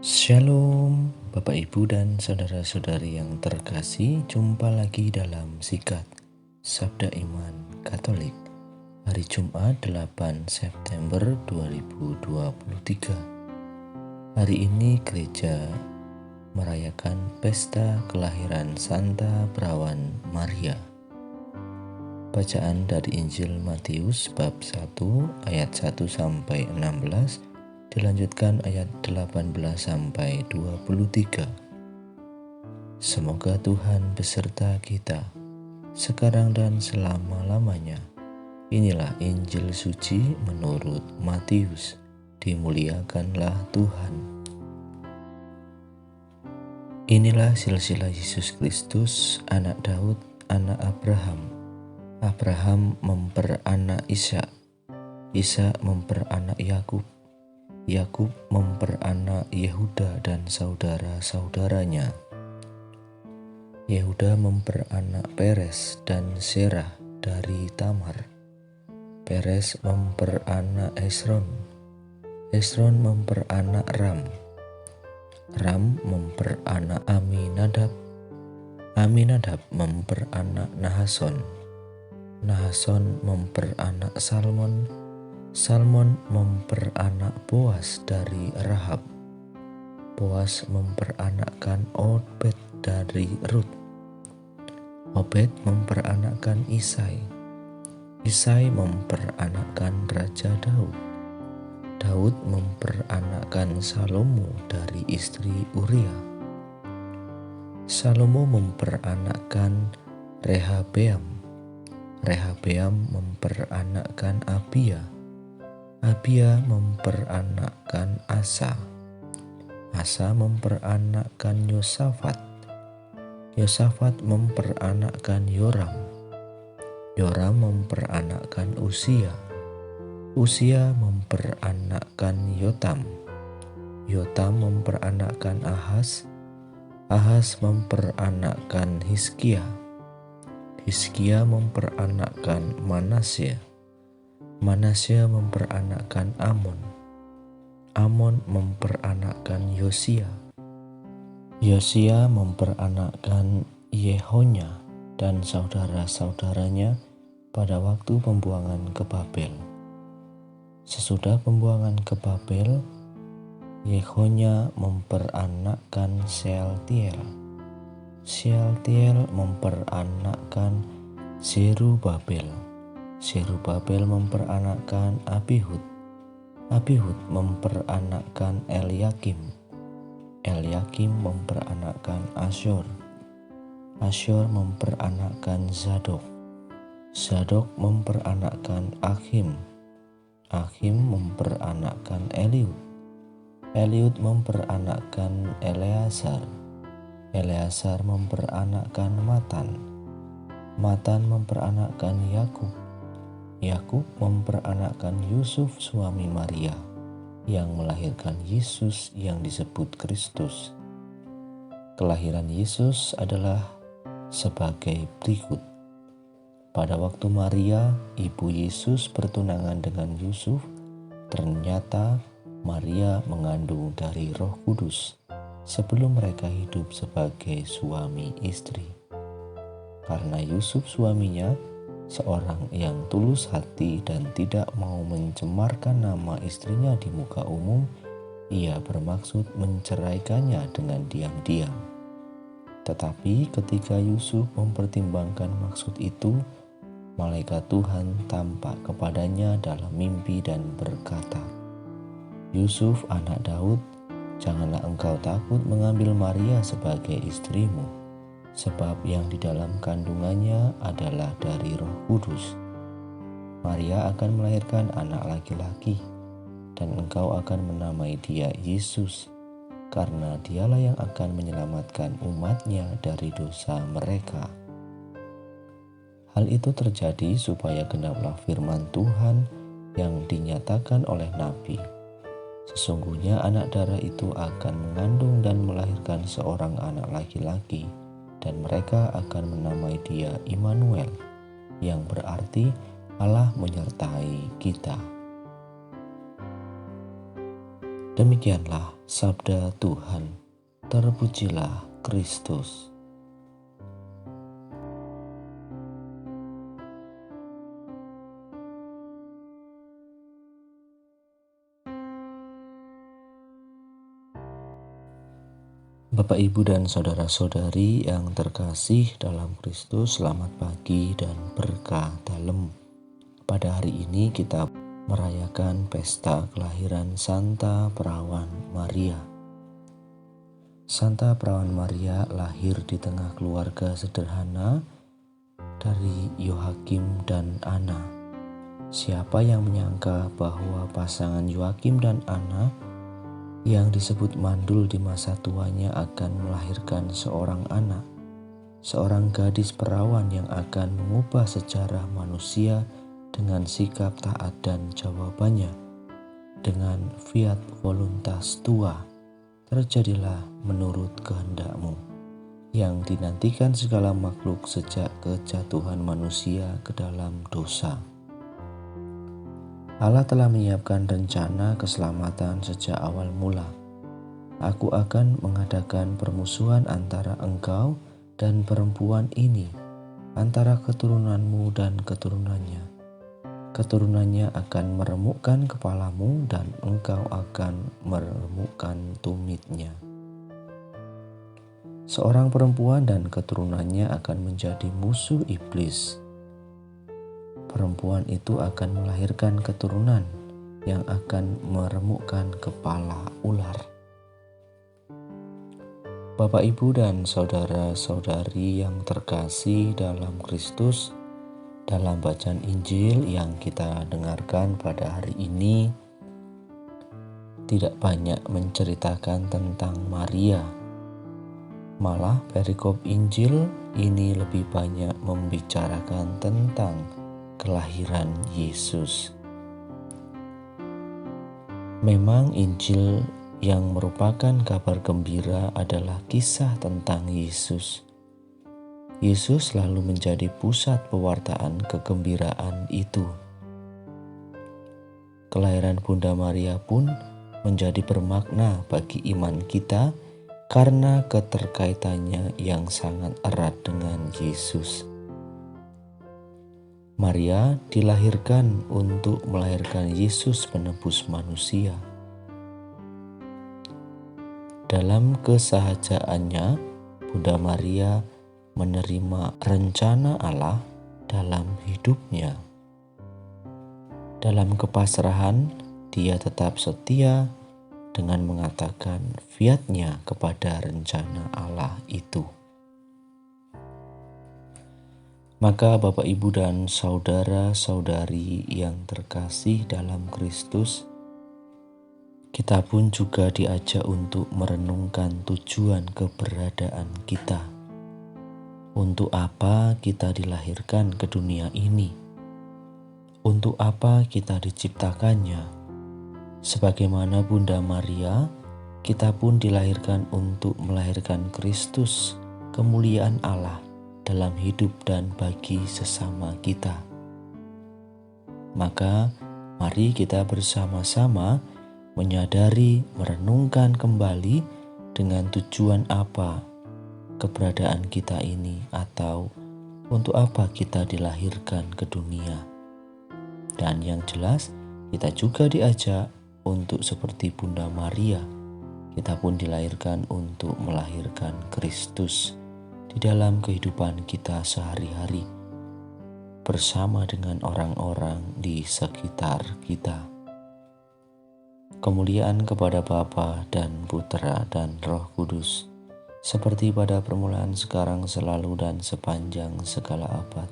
Shalom, Bapak Ibu dan saudara-saudari yang terkasih, jumpa lagi dalam Sikat Sabda Iman Katolik hari Jumat 8 September 2023. Hari ini gereja merayakan pesta kelahiran Santa Perawan Maria. Bacaan dari Injil Matius bab 1 ayat 1 sampai 16, dilanjutkan ayat 18 sampai 23. Semoga Tuhan beserta kita sekarang dan selama-lamanya. Inilah Injil suci menurut Matius. Dimuliakanlah Tuhan. Inilah silsilah Yesus Kristus, anak Daud, anak Abraham. Abraham memperanak Ishak, Ishak memperanak Yakub, Yakub memperanak Yehuda dan saudara-saudaranya. Yehuda memperanak Peres dan Serah dari Tamar. Peres memperanak Hesron, Hesron memperanak Ram, Ram memperanak Aminadab, Aminadab memperanak Nahason, Nahason memperanak Salmon, Salmon memperanak Boas dari Rahab, Boas memperanakkan Obed dari Rut, Obed memperanakkan Isai, Isai memperanakkan Raja Daud, Daud memperanakkan Salomo dari istri Uria, Salomo memperanakkan Rehabeam, Rehabeam memperanakkan Abia, Abia memperanakkan Asa, Asa memperanakkan Yosafat, Yosafat memperanakkan Yoram, Yoram memperanakkan Usia, Usia memperanakkan Yotam, Yotam memperanakkan Ahaz, Ahaz memperanakkan Hizkia, Hizkia memperanakkan Manasya, Manasya memperanakkan Amon, Amon memperanakkan Yosia, Yosia memperanakkan Yehonya dan saudara-saudaranya pada waktu pembuangan ke Babel. Sesudah pembuangan ke Babel, Yehonya memperanakkan Sealtiel, Sealtiel memperanakkan Zerubabel, Zerubabel memperanakkan Abihud, Abihud memperanakkan Eliakim, Eliakim memperanakkan Asyur, Asyur memperanakkan Zadok, Zadok memperanakkan Akhim, Akhim memperanakkan Eliud, Eliud memperanakkan Eleazar, Eleazar memperanakkan Matan, Matan memperanakkan Yakub, Yakub memperanakkan Yusuf suami Maria yang melahirkan Yesus yang disebut Kristus. Kelahiran Yesus adalah sebagai berikut. Pada waktu Maria, ibu Yesus bertunangan dengan Yusuf, ternyata Maria mengandung dari Roh Kudus sebelum mereka hidup sebagai suami istri. Karena Yusuf suaminya seorang yang tulus hati dan tidak mau mencemarkan nama istrinya di muka umum, ia bermaksud menceraikannya dengan diam-diam. Tetapi ketika Yusuf mempertimbangkan maksud itu, malaikat Tuhan tampak kepadanya dalam mimpi dan berkata, "Yusuf anak Daud, janganlah engkau takut mengambil Maria sebagai istrimu, sebab yang di dalam kandungannya adalah dari Roh Kudus. Maria akan melahirkan anak laki-laki, dan engkau akan menamai dia Yesus, karena dialah yang akan menyelamatkan umatnya dari dosa mereka." Hal itu terjadi supaya genaplah firman Tuhan yang dinyatakan oleh Nabi. Sesungguhnya anak darah itu akan mengandung dan melahirkan seorang anak laki-laki, dan mereka akan menamai dia Immanuel, yang berarti Allah menyertai kita. Demikianlah sabda Tuhan. Terpujilah Kristus. Bapak, Ibu, dan saudara-saudari yang terkasih dalam Kristus, selamat pagi dan berkah dalam. Pada hari ini kita merayakan pesta kelahiran Santa Perawan Maria. Santa Perawan Maria lahir di tengah keluarga sederhana dari Yoakim dan Anna. Siapa yang menyangka bahwa pasangan Yoakim dan Anna yang disebut mandul di masa tuanya akan melahirkan seorang anak, seorang gadis perawan yang akan mengubah sejarah manusia dengan sikap taat dan jawabannya. Dengan fiat voluntas tua, terjadilah menurut kehendakmu, yang dinantikan segala makhluk sejak kejatuhan manusia ke dalam dosa. Allah telah menyiapkan rencana keselamatan sejak awal mula. Aku akan mengadakan permusuhan antara engkau dan perempuan ini, antara keturunanmu dan keturunannya. Keturunannya akan meremukkan kepalamu dan engkau akan meremukkan tumitnya. Seorang perempuan dan keturunannya akan menjadi musuh iblis. Perempuan itu akan melahirkan keturunan yang akan meremukkan kepala ular. Bapak, Ibu, dan saudara-saudari yang terkasih dalam Kristus, dalam bacaan Injil yang kita dengarkan pada hari ini tidak banyak menceritakan tentang Maria. Malah perikop Injil ini lebih banyak membicarakan tentang kelahiran Yesus. Memang Injil yang merupakan kabar gembira adalah kisah tentang Yesus. Yesus selalu menjadi pusat pewartaan kegembiraan itu. Kelahiran Bunda Maria pun menjadi bermakna bagi iman kita karena keterkaitannya yang sangat erat dengan Yesus. Maria dilahirkan untuk melahirkan Yesus penebus manusia. Dalam kesahajaannya, Bunda Maria menerima rencana Allah dalam hidupnya. Dalam kepasrahan, dia tetap setia dengan mengatakan fiatnya kepada rencana Allah itu. Maka Bapak, Ibu, dan saudara-saudari yang terkasih dalam Kristus, kita pun juga diajak untuk merenungkan tujuan keberadaan kita. Untuk apa kita dilahirkan ke dunia ini? Untuk apa kita diciptakannya? Sebagaimana Bunda Maria, kita pun dilahirkan untuk melahirkan Kristus, kemuliaan Allah dalam hidup dan bagi sesama kita. Maka mari kita bersama-sama menyadari, merenungkan kembali dengan tujuan apa keberadaan kita ini, atau untuk apa kita dilahirkan ke dunia. Dan yang jelas, kita juga diajak untuk seperti Bunda Maria, kita pun dilahirkan untuk melahirkan Kristus di dalam kehidupan kita sehari-hari bersama dengan orang-orang di sekitar kita. Kemuliaan kepada Bapa dan Putra dan Roh Kudus, seperti pada permulaan, sekarang, selalu, dan sepanjang segala abad.